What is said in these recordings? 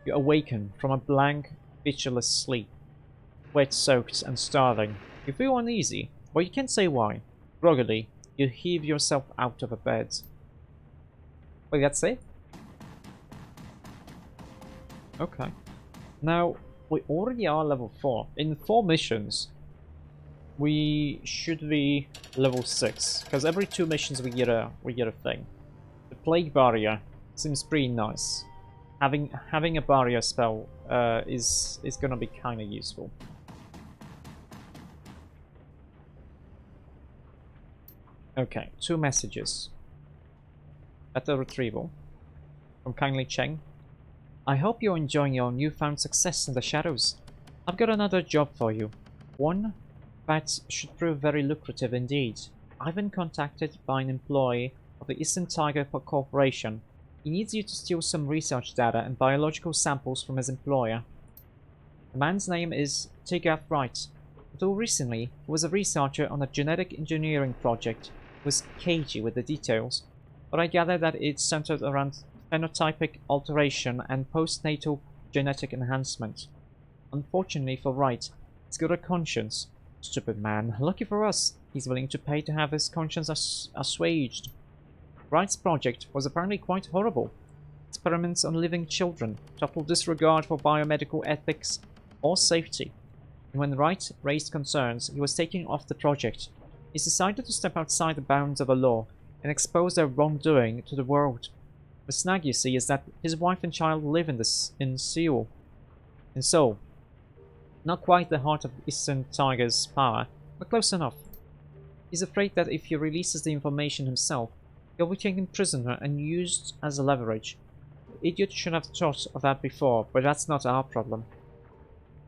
You awaken from a blank, featureless sleep. Wet-soaked and starving. You feel uneasy, but you can't say why. Groggily, you heave yourself out of a bed. Wait, that's it? Okay. Now, we already are level 4. In 4 missions, we should be level 6. Because every 2 missions we get a thing. The Plague Barrier seems pretty nice. Having a barrier spell is gonna be kinda useful. Okay, 2 messages. At the Retrieval. From Kindly Cheng. I hope you're enjoying your newfound success in the shadows. I've got another job for you. One that should prove very lucrative indeed. I've been contacted by an employee of the Eastern Tiger Corporation. He needs you to steal some research data and biological samples from his employer. The man's name is Tigath Wright. Until recently, he was a researcher on a genetic engineering project. He was cagey with the details, but I gather that it's centered around phenotypic alteration and postnatal genetic enhancement. Unfortunately for Wright, he's got a conscience. Stupid man. Lucky for us, he's willing to pay to have his conscience assuaged. Wright's project was apparently quite horrible. Experiments on living children, total disregard for biomedical ethics or safety. And when Wright raised concerns he was taking off the project, he decided to step outside the bounds of the law and expose their wrongdoing to the world. The snag, you see, is that his wife and child live in Seoul. In Seoul. Not quite the heart of Eastern Tiger's power, but close enough. He's afraid that if he releases the information himself, he'll be taken prisoner and used as a leverage. The idiot should have thought of that before, but that's not our problem.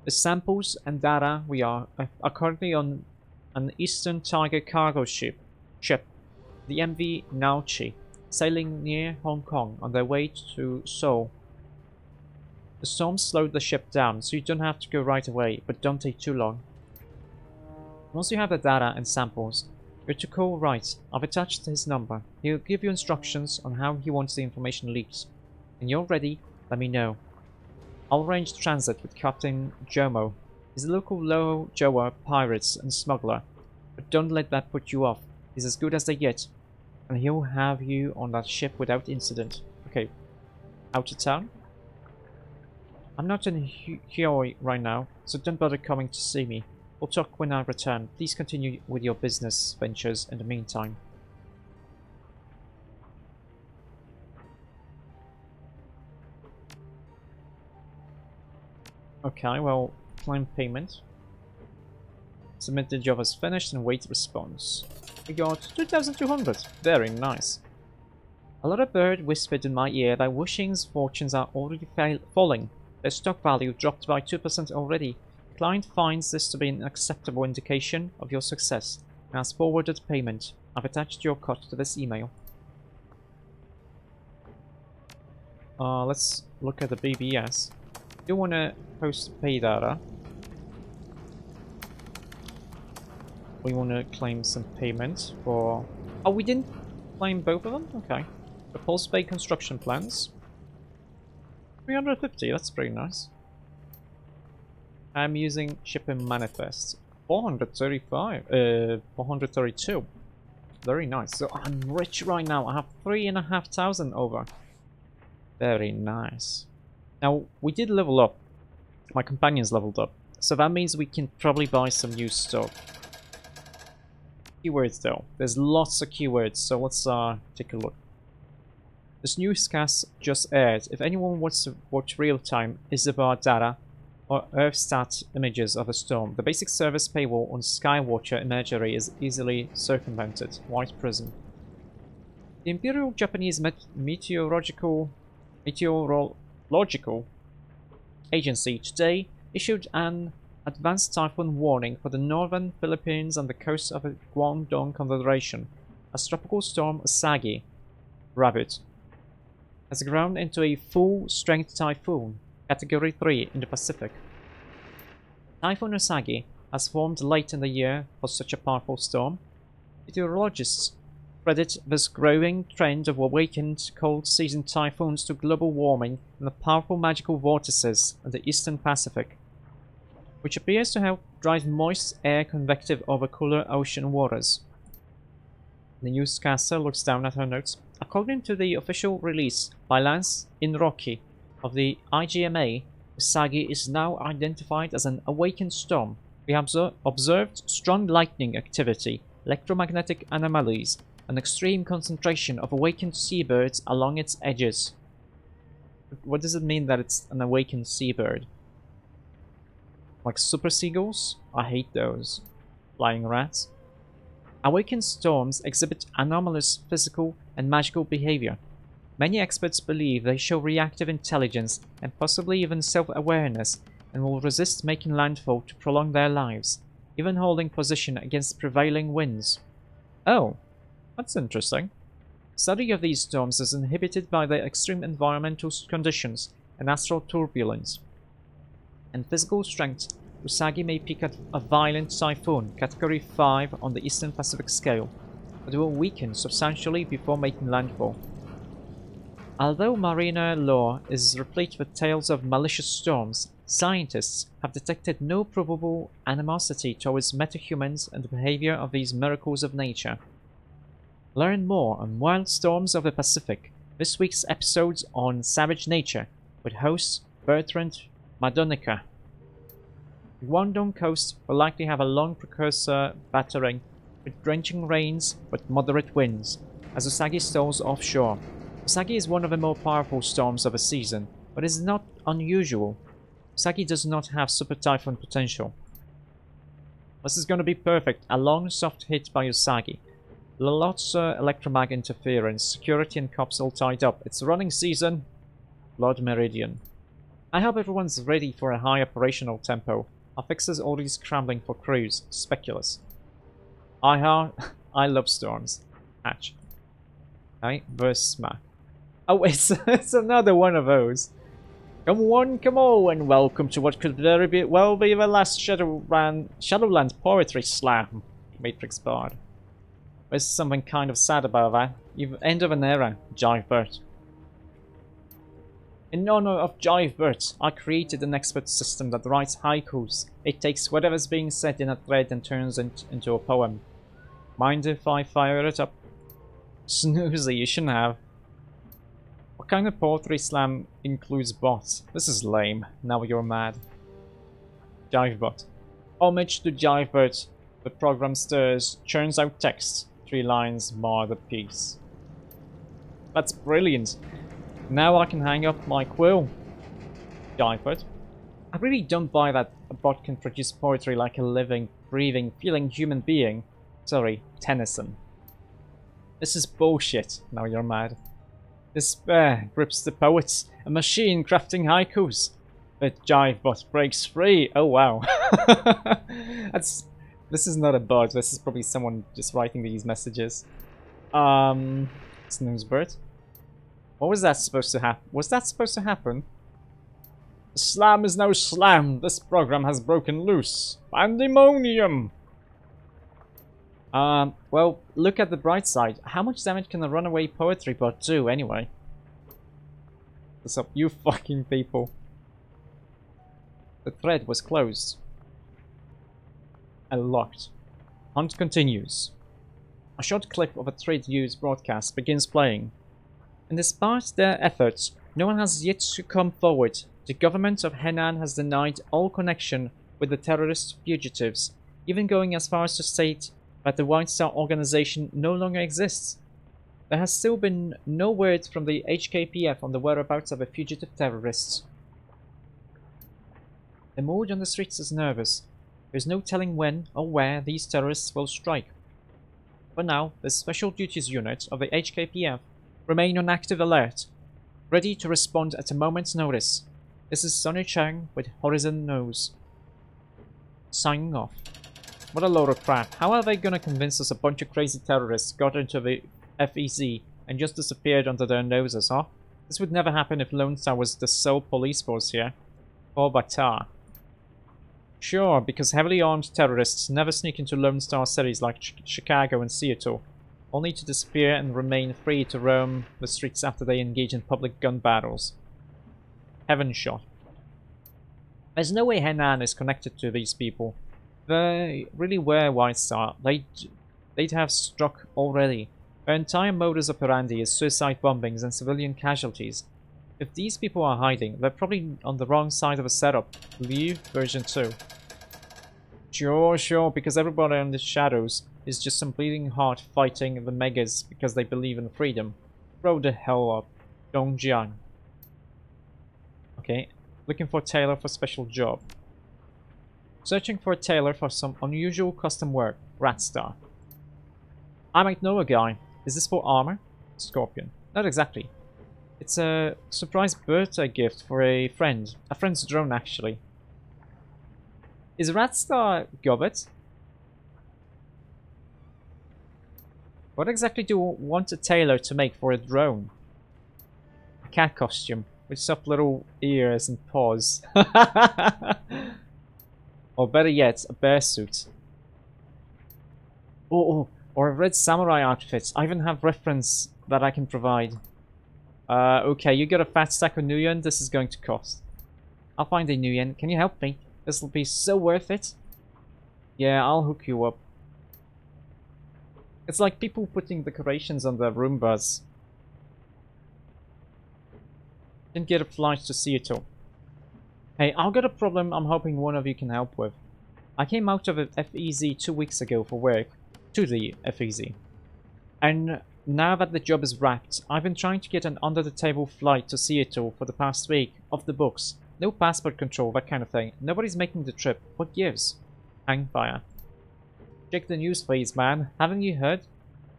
The samples and data we are currently on an Eastern Tiger cargo ship, the MV Naochi, sailing near Hong Kong on their way to Seoul. The storm slowed the ship down, so you don't have to go right away, but don't take too long. Once you have the data and samples, you're to call Wright. I've attached his number. He'll give you instructions on how he wants the information leaked. When you're ready, let me know. I'll arrange transit with Captain Jomo. He's a local low Joa pirate and smuggler, but don't let that put you off. He's as good as they get, and he'll have you on that ship without incident. Okay, out of town? I'm not in Hoi right now, so don't bother coming to see me. We'll talk when I return. Please continue with your business ventures in the meantime. Okay, well, claim payment. Submit the job as finished and wait response. We got 2,200. Very nice. A lot of bird whispered in my ear that Wuxing's fortunes are already falling. Their stock value dropped by 2% already. The client finds this to be an acceptable indication of your success and has forwarded payment. I've attached your cut to this email. Let's look at the BBS. You want to post pay data. We want to claim some payment for... Oh, we didn't claim both of them? Okay. The Pulse Bay construction plans. 350, that's pretty nice. I'm using shipping manifest. 432. Very nice. So I'm rich right now. I have 3,500 over. Very nice. Now, we did level up. My companions leveled up. So that means we can probably buy some new stuff. Keywords though. There's lots of keywords, so let's take a look. This newscast just aired. If anyone wants to watch real-time Isobar data or Earthstat images of a storm, the basic service paywall on Skywatcher imagery is easily circumvented. White Prism. The Imperial Japanese Meteorological Agency today issued an advanced typhoon warning for the northern Philippines and the coast of the Guangdong Confederation, as Tropical Storm Sagi, Rabbit, has grown into a full-strength typhoon, Category 3 in the Pacific. Typhoon Sagi has formed late in the year for such a powerful storm. Meteorologists credit this growing trend of awakened cold season typhoons to global warming and the powerful magical vortices in the eastern Pacific, which appears to help drive moist air convective over cooler ocean waters. The newscaster looks down at her notes. According to the official release by Lance Inroki of the IGMA, Sagi is now identified as an awakened storm. We have observed strong lightning activity, electromagnetic anomalies, an extreme concentration of awakened seabirds along its edges. What does it mean that it's an awakened seabird? Like super seagulls? I hate those. Flying rats? Awakened storms exhibit anomalous physical and magical behavior. Many experts believe they show reactive intelligence and possibly even self-awareness and will resist making landfall to prolong their lives, even holding position against prevailing winds. Oh, that's interesting. Study of these storms is inhibited by their extreme environmental conditions and astral turbulence. And physical strength, Usagi may peak at a violent typhoon, category 5 on the Eastern Pacific scale, but will weaken substantially before making landfall. Although marine lore is replete with tales of malicious storms, scientists have detected no probable animosity towards metahumans and the behavior of these miracles of nature. Learn more on Wild Storms of the Pacific, this week's episodes on Savage Nature, with host Bertrand Madonica. The Guangdong coast will likely have a long precursor battering, with drenching rains but moderate winds, as Usagi stalls offshore. Usagi is one of the more powerful storms of the season, but is not unusual. Usagi does not have super typhoon potential. This is going to be perfect, a long soft hit by Usagi. Lots of electromag interference, security and cops all tied up. It's running season. Blood Meridian. I hope everyone's ready for a high operational tempo. Our fixers already scrambling for crews. Speculous. I love storms. Hatch. Okay, verse smack. Oh, it's another one of those. Come on, and welcome to what could very well be the last Shadowland Poetry Slam. Matrix Bard. There's something kind of sad about that. End of an era, Jivebert. In honor of Jivebert, I created an expert system that writes haikus. It takes whatever's being said in a thread and turns it into a poem. Mind if I fire it up? Snoozy, you shouldn't have. What kind of poetry slam includes bots? This is lame. Now you're mad. Jivebot. Homage to Jivebert. The program stirs, churns out text. 3 lines mar the piece. That's brilliant. Now I can hang up my quill. Jivebot. I really don't buy that a bot can produce poetry like a living, breathing, feeling human being. Sorry, Tennyson. This is bullshit. Now you're mad. Despair grips the poets, a machine crafting haikus. The Jivebot breaks free. Oh wow. This is not a bot, this is probably someone just writing these messages. Snoozebird. What was that supposed to happen? Was that supposed to happen? The slam is now slammed. This program has broken loose. Pandemonium! Well, look at the bright side. How much damage can a runaway poetry bot do, anyway? What's up, you fucking people? The thread was closed. And locked. Hunt continues. A short clip of a trade news broadcast begins playing. And despite their efforts, no one has yet to come forward. The government of Henan has denied all connection with the terrorist fugitives, even going as far as to state that the White Star organization no longer exists. There has still been no word from the HKPF on the whereabouts of the fugitive terrorists. The mood on the streets is nervous. There is no telling when or where these terrorists will strike. For now, the Special Duties Unit of the HKPF remain on active alert, ready to respond at a moment's notice. This is Sonny Chang with Horizon News. Signing off. What a load of crap. How are they gonna convince us a bunch of crazy terrorists got into the FEZ and just disappeared under their noses, huh? This would never happen if Lone Star was the sole police force here. Or Batar. Sure, because heavily armed terrorists never sneak into Lone Star cities like Chicago and Seattle. only to disappear and remain free to roam the streets after they engage in public gun battles. Heaven shot. There's no way Henan is connected to these people. They really were White Star. They'd have struck already. Their entire modus operandi is suicide bombings and civilian casualties. If these people are hiding, they're probably on the wrong side of a setup. Leave version 2. Sure, because everybody in the shadows is just some bleeding heart fighting the megas because they believe in freedom. Grow the hell up. Dongjiang. Okay, looking for a tailor for special job. Searching for a tailor for some unusual custom work. Ratstar. I might know a guy. Is this for armor? Scorpion. Not exactly. It's a surprise birthday gift for a friend. A friend's drone, actually. Is Ratstar Gobbet? What exactly do you want a tailor to make for a drone? A cat costume with soft little ears and paws. Or better yet, a bear suit. Oh, or a red samurai outfit. I even have reference that I can provide. Okay, you got a fat stack of Nuyen. This is going to cost. I'll find a Nuyen. Can you help me? This will be so worth it. Yeah, I'll hook you up. It's like people putting decorations on their Roombas. Didn't get a flight to Seattle. Hey, I've got a problem I'm hoping one of you can help with. I came out of a FEZ 2 weeks ago for work. To the FEZ. And now that the job is wrapped, I've been trying to get an under-the-table flight to Seattle for the past week. Off the books. No passport control, that kind of thing. Nobody's making the trip. What gives? Hang fire. Check the news feeds, man. Haven't you heard?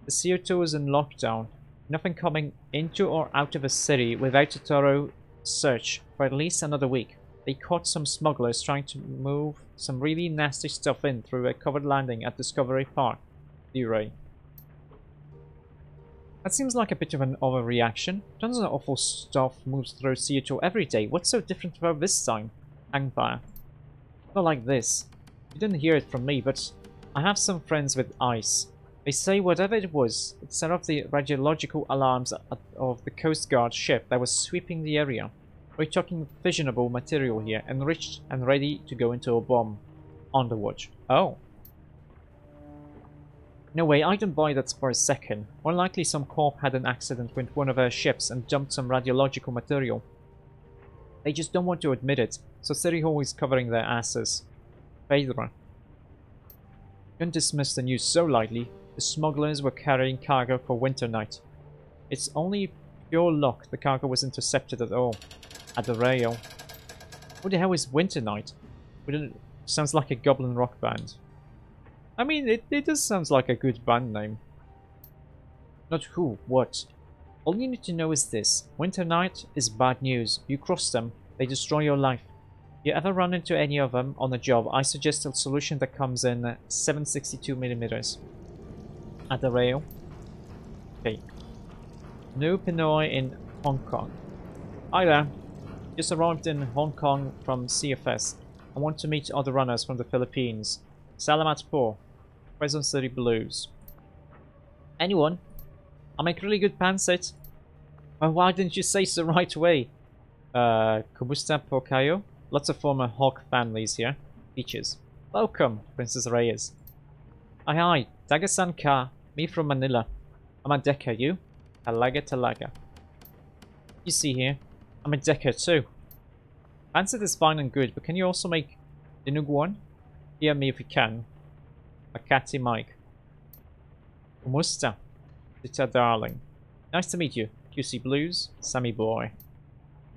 The CO2 is in lockdown. Nothing coming into or out of the city without a thorough search for at least another week. They caught some smugglers trying to move some really nasty stuff in through a covered landing at Discovery Park. D-Ray. That seems like a bit of an overreaction. Tons of awful stuff moves through CO2 every day. What's so different about this time? Hang fire. Not like this. You didn't hear it from me, but I have some friends with ice. They say whatever it was, it set off the radiological alarms of the Coast Guard ship that was sweeping the area. We're talking fissionable material here, enriched and ready to go into a bomb. On the watch. Oh. No way, I don't buy that for a second. More likely some corp had an accident with one of their ships and dumped some radiological material. They just don't want to admit it, so City Hall is covering their asses. Phaedra. Don't dismiss the news so lightly. The smugglers were carrying cargo for winter night. It's only pure luck the cargo was intercepted at all. At the rail. What the hell is winter night? Sounds like a goblin rock band. I mean, it does sound like a good band name. Not who, what. All you need to know is this. Winter night is bad news. You cross them, they destroy your life. You ever run into any of them on a job, I suggest a solution that comes in 762mm. At the rail. Okay. New Pinoy in Hong Kong. Hi there. Just arrived in Hong Kong from CFS. I want to meet other runners from the Philippines. Salamat po. Quezon City Blues. Anyone? I make really good pancit. Well, why didn't you say so right away? Kumusta po kayo? Lots of former Hawk families here. Beaches. Welcome, Princess Reyes. Hi, Tagasan ka. Me from Manila. I'm a Decker, you? Talaga. You see here, I'm a Decker too. Pancit is fine and good, but can you also make dinuguan? Hear me if you can. Makati Mike. Kumusta? Tita darling. Nice to meet you. QC Blues, Sammy Boy.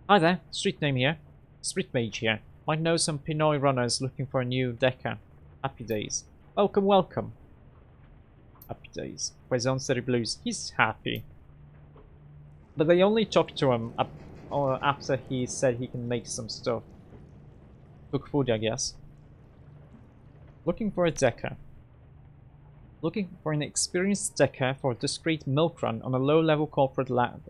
Hi there, street name here. Street mage here. Might know some Pinoy runners looking for a new Decker. Happy days. Welcome. Happy days. Quezon City Blues. He's happy. But they only talk to him after he said he can make some stuff. Cook food, I guess. Looking for a Decker. Looking for an experienced Decker for a discreet milk run on a low-level corporate lab.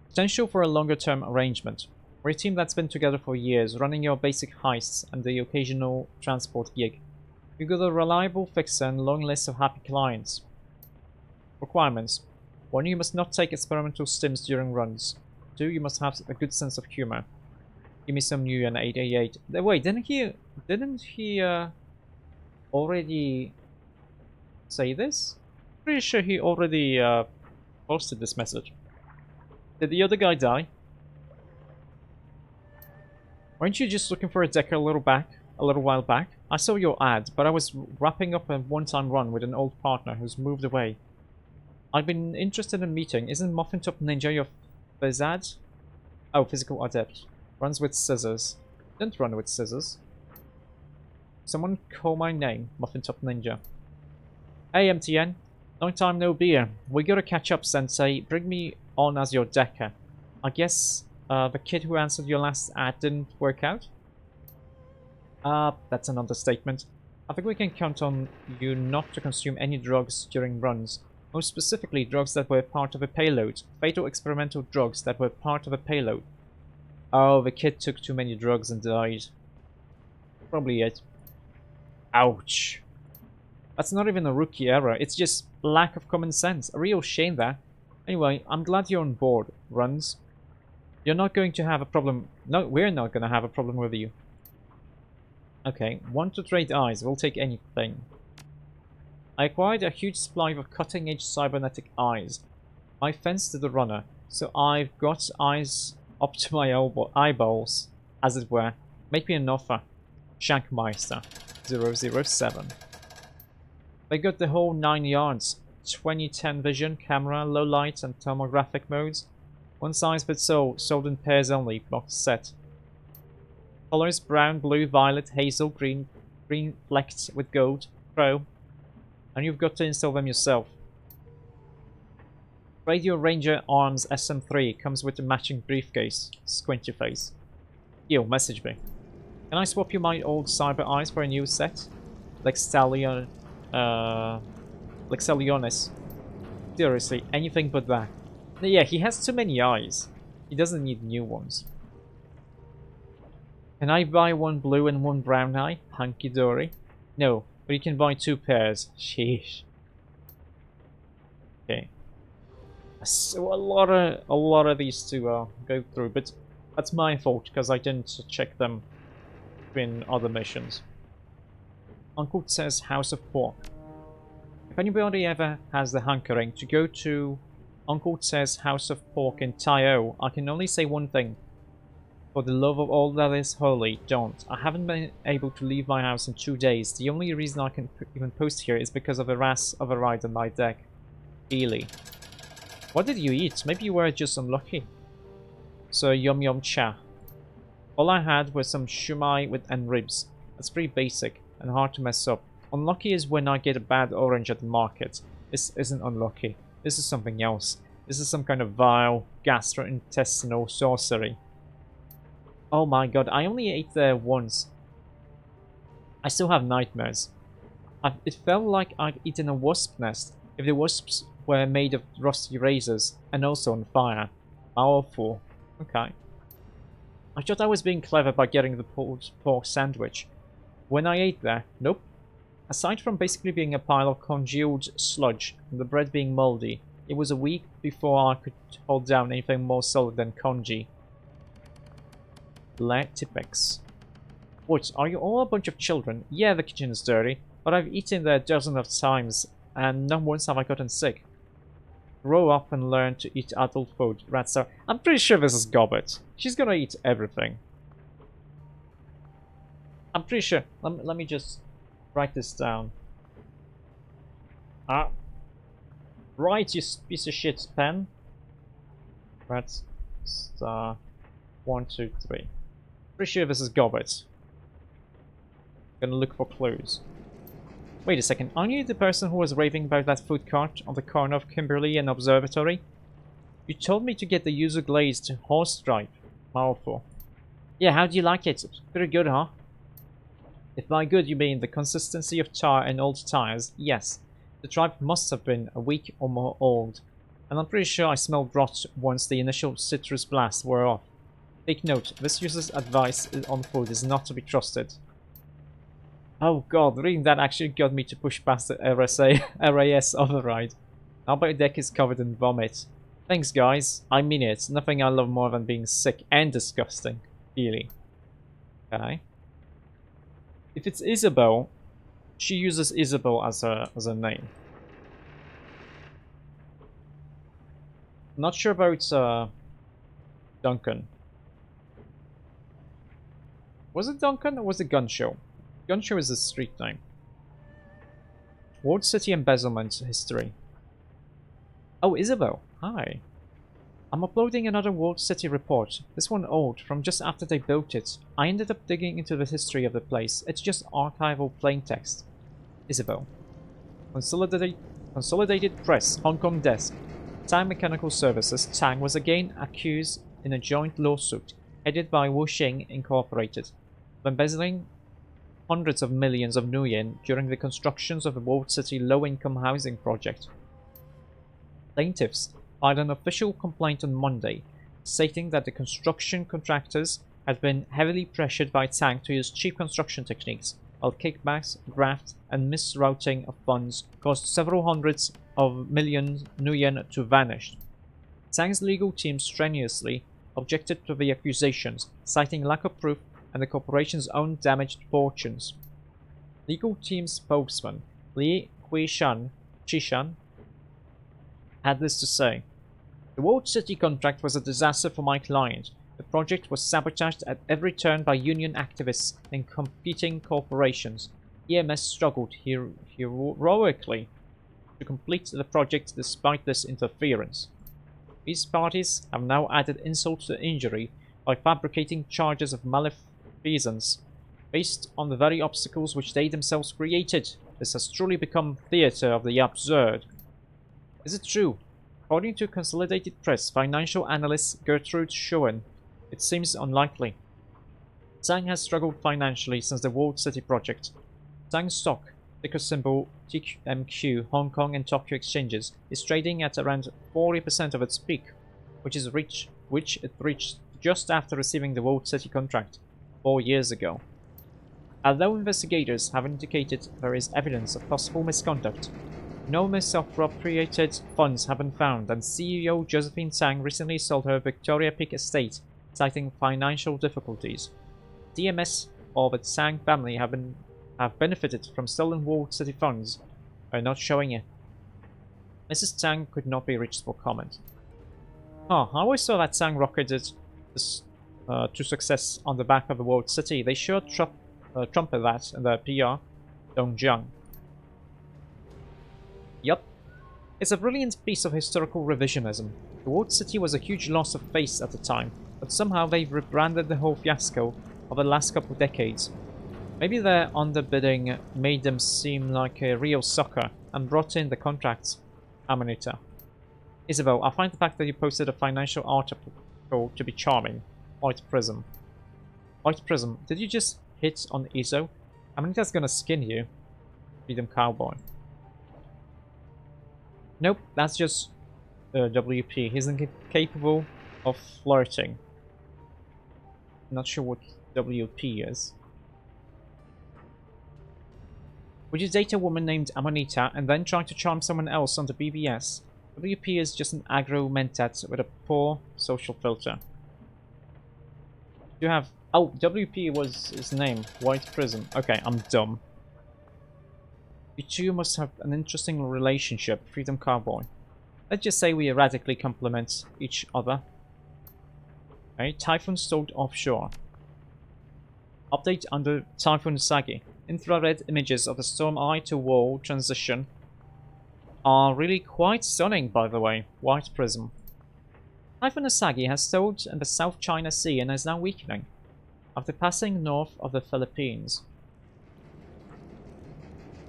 Potential for a longer-term arrangement. We're a team that's been together for years, running your basic heists and the occasional transport gig. We've got a reliable fixer and a long list of happy clients. Requirements. 1. You must not take experimental stims during runs. 2. You must have a good sense of humor. Give me some new and 888. Wait, didn't he already say this? Pretty sure he already posted this message. Did the other guy die? Weren't you just looking for a deck a little while back? I saw your ad, but I was wrapping up a one-time run with an old partner who's moved away. I've been interested in meeting. Isn't Muffin Top Ninja your Fizad? Oh, physical adept. Runs with scissors. Don't run with scissors. Someone call my name, Muffin Top Ninja. Hey, MTN. Long time no beer. We gotta catch up, Sensei. Bring me on as your decker. I guess the kid who answered your last ad didn't work out? That's an understatement. I think we can count on you not to consume any drugs during runs. Most specifically, drugs that were part of a payload. Fatal experimental drugs that were part of a payload. Oh, the kid took too many drugs and died. Probably it. Ouch. That's not even a rookie error, it's just lack of common sense. A real shame there. Anyway, I'm glad you're on board, Runs. You're not going to have a problem. No, we're not going to have a problem with you. Okay, want to trade eyes, we'll take anything. I acquired a huge supply of cutting-edge cybernetic eyes. I fenced to the runner, so I've got eyes up to my eyeballs, as it were. Make me an offer. Shankmeister 007. They got the whole 9 yards. 2010 vision, camera, low light and tomographic modes. One size fits all, sold in pairs only, box set. Colors brown, blue, violet, hazel, green, green flecked with gold, pro. And you've got to install them yourself. Radio Ranger Arms SM3 comes with a matching briefcase. Squint your face. Yo, message me. Can I swap you my old cyber eyes for a new set? Like Stallion, Lexalionis. Seriously, anything but that. Yeah, he has too many eyes. He doesn't need new ones. Can I buy one blue and one brown eye? Hunky dory. No, but you can buy 2 pairs. Sheesh. Okay. So a lot of these to go through, but that's my fault because I didn't check them in other missions. Uncle says House of Pork. If anybody ever has the hankering to go to Uncle says House of Pork in Taio, I can only say one thing. For the love of all that is holy, don't. I haven't been able to leave my house in 2 days. The only reason I can even post here is because of a RAS of a ride on my deck. Ely. What did you eat? Maybe you were just unlucky. So yum yum cha. All I had was some shumai and ribs. That's pretty basic and hard to mess up. Unlucky is when I get a bad orange at the market. This isn't unlucky. This is something else. This is some kind of vile gastrointestinal sorcery. Oh my god, I only ate there once. I still have nightmares. It felt like I'd eaten a wasp nest if the wasps were made of rusty razors and also on fire. Powerful. Okay. I thought I was being clever by getting the pork sandwich. When I ate there, nope. Aside from basically being a pile of congealed sludge and the bread being moldy, it was a week before I could hold down anything more solid than congee. Tipex. What, are you all a bunch of children? Yeah, the kitchen is dirty, but I've eaten there dozens of times, and not once have I gotten sick. Grow up and learn to eat adult food, Ratstar. I'm pretty sure this is Gobbet. She's gonna eat everything. I'm pretty sure. Let me just write this down. Right, you piece of shit pen. Ratstar. 1, 2, 3. Pretty sure this is Gobbet. Gonna look for clues. Wait a second, aren't you the person who was raving about that food cart on the corner of Kimberley and Observatory? You told me to get the user glazed horse stripe. Powerful. Yeah, how do you like it? Pretty good, huh? If by good you mean the consistency of tar and old tires, yes. The stripe must have been a week or more old. And I'm pretty sure I smelled rot once the initial citrus blast wore off. Take note, this user's advice on food is not to be trusted. Oh god, reading that actually got me to push past the RAS override. Our deck is covered in vomit. Thanks, guys. I mean it. Nothing I love more than being sick and disgusting. Really. Okay. If it's Isabel, she uses Isabel as a name. Not sure about Duncan. Was it Duncan or was it Gunshow? Gunshow is a street name. Ward City embezzlement history. Oh, Isabel. Hi. I'm uploading another Walled City report. This one old, from just after they built it. I ended up digging into the history of the place. It's just archival plain text. Isabel. Consolidated Press, Hong Kong Desk. Tang Mechanical Services, Tang was again accused in a joint lawsuit headed by Wuxing Incorporated of embezzling hundreds of millions of nuyen during the constructions of the Walled City low-income housing project. Plaintiffs filed an official complaint on Monday, stating that the construction contractors had been heavily pressured by Tang to use cheap construction techniques, while kickbacks, graft, and misrouting of funds caused several hundreds of millions nuyen to vanish. Tang's legal team strenuously objected to the accusations, citing lack of proof and the corporation's own damaged fortunes. Legal team spokesman Li Qishan had this to say: "The Walled City contract was a disaster for my client. The project was sabotaged at every turn by union activists and competing corporations. EMS struggled heroically to complete the project despite this interference. These parties have now added insult to injury by fabricating charges of malfeasance based on the very obstacles which they themselves created. This has truly become theatre of the absurd." Is it true? According to Consolidated Press financial analyst Gertrude Schoen, it seems unlikely. Tang has struggled financially since the Walled City project. Tang stock, ticker symbol TMQ, Hong Kong and Tokyo exchanges, is trading at around 40% of its peak, which it reached just after receiving the Walled City contract 4 years ago. Although investigators have indicated there is evidence of possible misconduct, no misappropriated funds have been found, and CEO Josephine Tang recently sold her Victoria Peak estate, citing financial difficulties. DMS or the Tang family have benefited from stolen Walled City funds, are not showing it. Mrs. Tang could not be reached for comment. I always saw that Tang rocketed to success on the back of the Walled City. They sure trumpet that in their PR. Dongjiang. Yup. It's a brilliant piece of historical revisionism. The Walled City was a huge loss of face at the time, but somehow they've rebranded the whole fiasco of the last couple decades. Maybe their underbidding made them seem like a real sucker and brought in the contracts. Amanita. Isabel, I find the fact that you posted a financial article to be charming. White Prism. White Prism, did you just hit on Iso? Amanita's gonna skin you. Freedom Cowboy. Nope, that's just WP. He's incapable of flirting. Not sure what WP is. Would you date a woman named Amanita and then try to charm someone else on the BBS? WP is just an aggro mentat with a poor social filter. You have... Oh, WP was his name. White Prism. Okay, I'm dumb. You two must have an interesting relationship, Freedom Cowboy. Let's just say we radically complement each other. Okay, Typhoon stowed offshore. Update under Typhoon Sagi. Infrared images of the Storm Eye to Wall transition are really quite stunning, by the way. White Prism. Typhoon Sagi has stowed in the South China Sea and is now weakening, after passing north of the Philippines.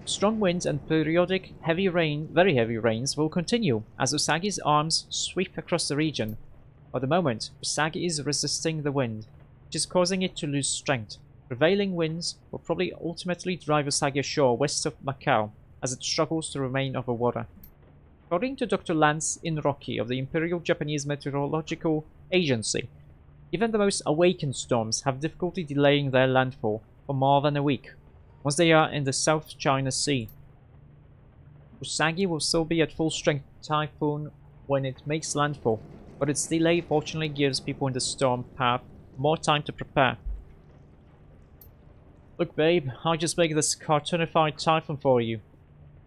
Strong winds and periodic very heavy rains will continue as Usagi's arms sweep across the region. For the moment, Usagi is resisting the wind, which is causing it to lose strength. Prevailing winds will probably ultimately drive Usagi ashore west of Macau as it struggles to remain over water. According to Dr. Lance Inroki of the Imperial Japanese Meteorological Agency, even the most awakened storms have difficulty delaying their landfall for more than a week once they are in the South China Sea. Sagi will still be at full strength Typhoon when it makes landfall, but its delay fortunately gives people in the storm path more time to prepare. Look babe, I just made this cartoonified Typhoon for you.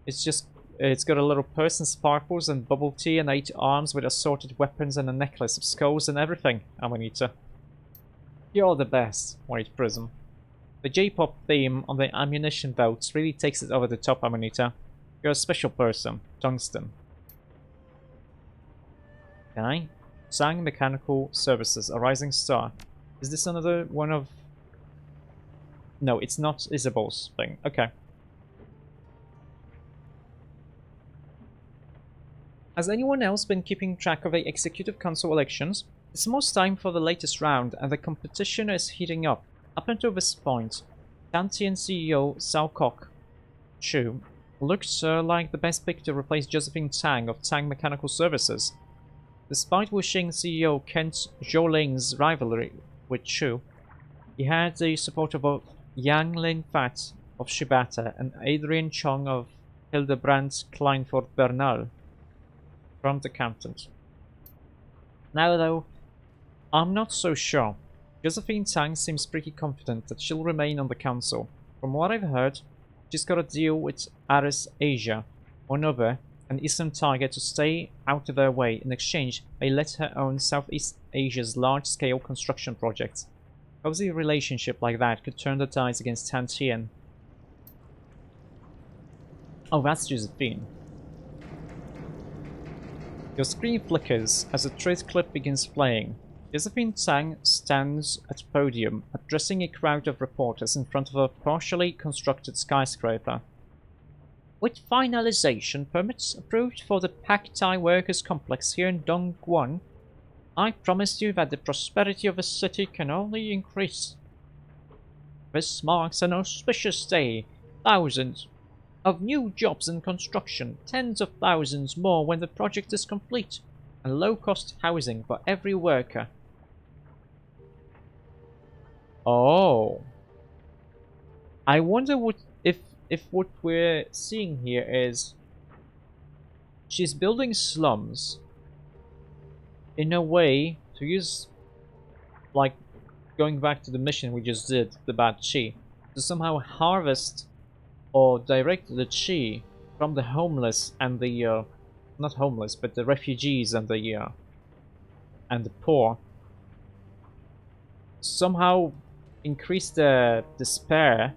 It's got a little purse and sparkles and bubble tea and 8 arms with assorted weapons and a necklace of skulls and everything, Amanita. You're the best, White Prism. The J-pop theme on the ammunition belts really takes it over the top, Amanita. You're a special person, Tungsten. Okay. Sang Mechanical Services, a rising star. Is this another one of... No, it's not Isabel's thing. Okay. Has anyone else been keeping track of the Executive Council elections? It's almost time for the latest round, and the competition is heating up. Up until this point, Tantian CEO Cao Kok Chu looked like the best pick to replace Josephine Tang of Tang Mechanical Services. Despite Wuxing CEO Kent Zhouling's rivalry with Chu, he had the support of both Yang Lin Fat of Shibata and Adrian Chong of Hildebrandt Kleinfurt Bernal, prompt accountant. Now though, I'm not so sure. Josephine Tang seems pretty confident that she'll remain on the council. From what I've heard, she's got a deal with Aris Asia, or Nova, an Eastern target to stay out of their way. In exchange, they let her own Southeast Asia's large-scale construction projects. Cozy a relationship like that could turn the tides against Tan Tien. Oh, that's Josephine. Your screen flickers as a trace clip begins playing. Josephine Tang stands at a podium, addressing a crowd of reporters in front of a partially constructed skyscraper. With finalization permits approved for the Pak Thai Workers Complex here in Dongguan, I promise you that the prosperity of the city can only increase. This marks an auspicious day. Thousands of new jobs in construction, tens of thousands more when the project is complete, and low-cost housing for every worker. Oh. I wonder if what we're seeing here is she's building slums in a way to use, like, going back to the mission we just did, the bad chi, to somehow harvest or direct the chi from the homeless and the not homeless, but the refugees and the poor. Somehow increase the despair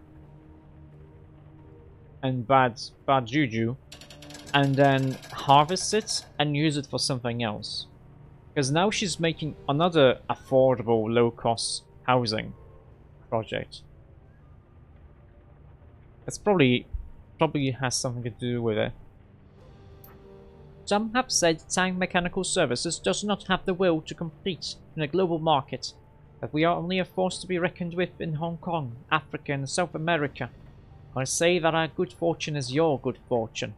and bad juju, and then harvest it and use it for something else. Because now she's making another affordable, low-cost housing project. That's probably has something to do with it. Some have said Tang Mechanical Services does not have the will to compete in a global market, that we are only a force to be reckoned with in Hong Kong, Africa and South America. I say that our good fortune is your good fortune.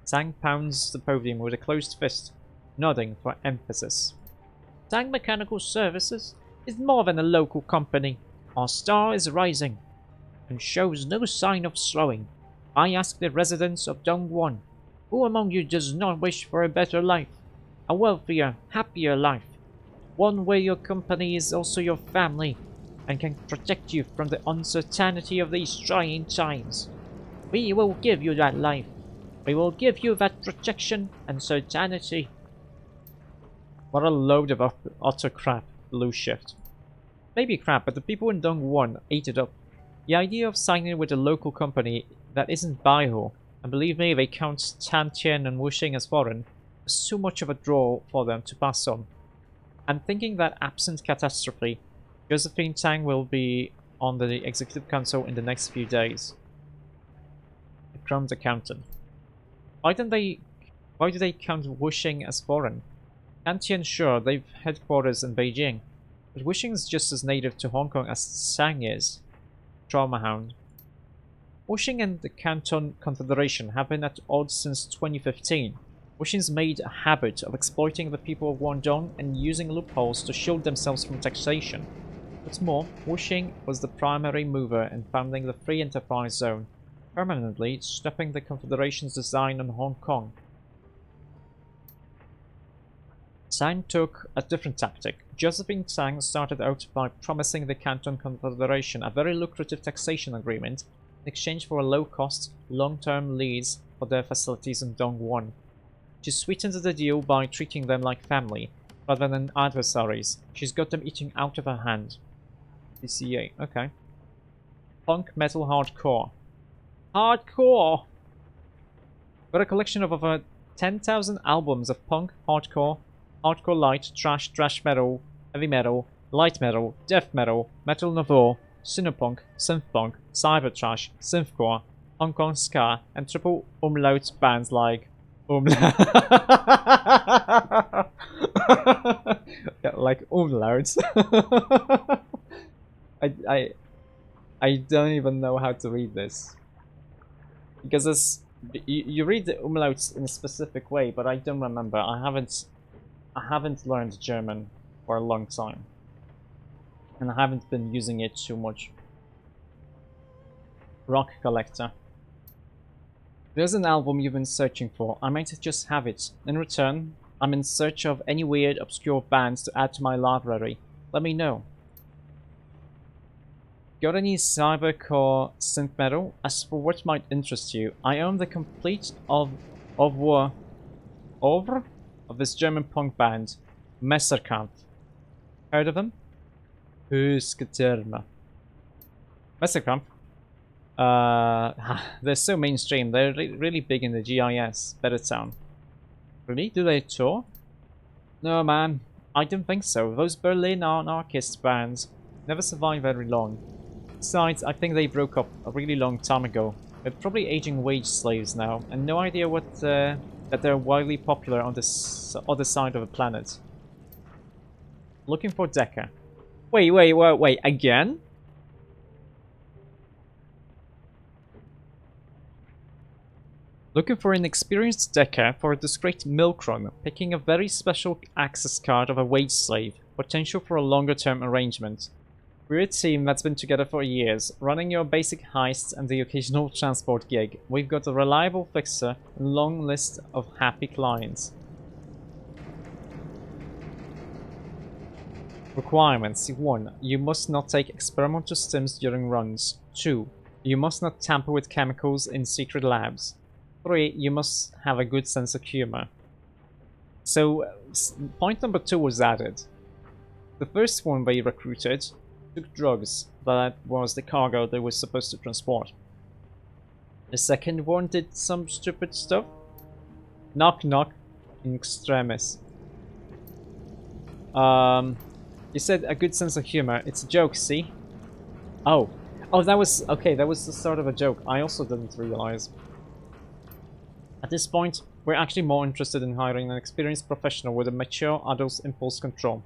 Tang pounds the podium with a closed fist, nodding for emphasis. Tang Mechanical Services is more than a local company. Our star is rising and shows no sign of slowing. I ask the residents of Dongguan, who among you does not wish for a better life, a wealthier, happier life, one where your company is also your family and can protect you from the uncertainty of these trying times? We will give you that life. We will give you that protection and certainty. What a load of utter crap, Blue Shift. Maybe crap, but the people in Dongguan ate it up. The idea of signing with a local company that isn't Baihu, and believe me, they count Tan Tien and Wuxing as foreign, was too much of a draw for them to pass on. I'm thinking that absent catastrophe, Josephine Tang will be on the Executive Council in the next few days. The Crown's accountant. Why do they count Wuxing as foreign? Tan Tien, sure, they've headquarters in Beijing, but Wuxing's just as native to Hong Kong as Sang is. Trauma Hound. Wuxing and the Canton Confederation have been at odds since 2015. Wuxing's made a habit of exploiting the people of Guangdong and using loopholes to shield themselves from taxation. What's more, Wuxing was the primary mover in founding the Free Enterprise Zone, permanently stopping the Confederation's design on Hong Kong. Tsang took a different tactic. Josephine Tsang started out by promising the Canton Confederation a very lucrative taxation agreement in exchange for a low-cost, long-term lease for their facilities in Dongwon. She sweetened the deal by treating them like family, rather than adversaries. She's got them eating out of her hand. DCA, okay. Punk metal hardcore. Hardcore! Got a collection of over 10,000 albums of punk, hardcore, hardcore light, thrash metal, heavy metal, light metal, death metal, metal nouveau, cinepunk, synthpunk, cyber trash, synthcore, Hong Kong ska, and triple umlaut bands like umlaut. Yeah, like umlauts. I don't even know how to read this because it's you read the umlauts in a specific way, but I don't remember. I haven't learned German for a long time, and I haven't been using it too much. Rock collector. There's an album you've been searching for. I might just have it. In return, I'm in search of any weird, obscure bands to add to my library. Let me know. Got any cybercore synth metal? As for what might interest you, I own the complete oeuvre of this German punk band, Messerkampf. Heard of them? Husgeterme. Messerkampf? They're so mainstream. They're really big in the GIS, Better Town. Really? Do they tour? No, man. I don't think so. Those Berlin anarchist bands never survive very long. Besides, I think they broke up a really long time ago. They're probably aging wage slaves now, and no idea what that they're widely popular on this other side of the planet. Looking for Decker. Wait, again? Looking for an experienced Decker for a discreet milk run, picking a very special access card of a wage slave, potential for a longer term arrangement. We're a team that's been together for years, running your basic heists and the occasional transport gig. We've got a reliable fixer and long list of happy clients. Requirements: 1. You must not take experimental stims during runs. 2. You must not tamper with chemicals in secret labs. 3. You must have a good sense of humor. So, point number 2 was added. The first one they recruited took drugs. That was the cargo they were supposed to transport. The second one did some stupid stuff. Knock knock in extremis. You said a good sense of humor. It's a joke, see? Oh, that was okay. That was the start of a joke. I also didn't realize. At this point, we're actually more interested in hiring an experienced professional with a mature adult's impulse control.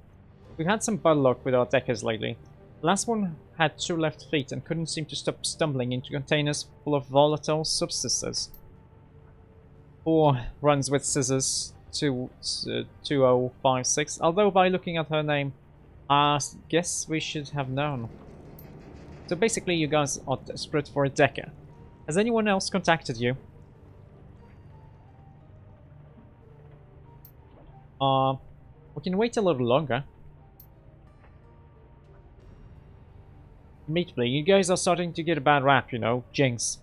We've had some bad luck with our deckers lately. The last one had 2 left feet and couldn't seem to stop stumbling into containers full of volatile substances. 4 runs with scissors, 2056, although by looking at her name, I guess we should have known. So basically you guys are desperate for a decker. Has anyone else contacted you? We can wait a little longer. Meatly, you guys are starting to get a bad rap, you know, Jinx.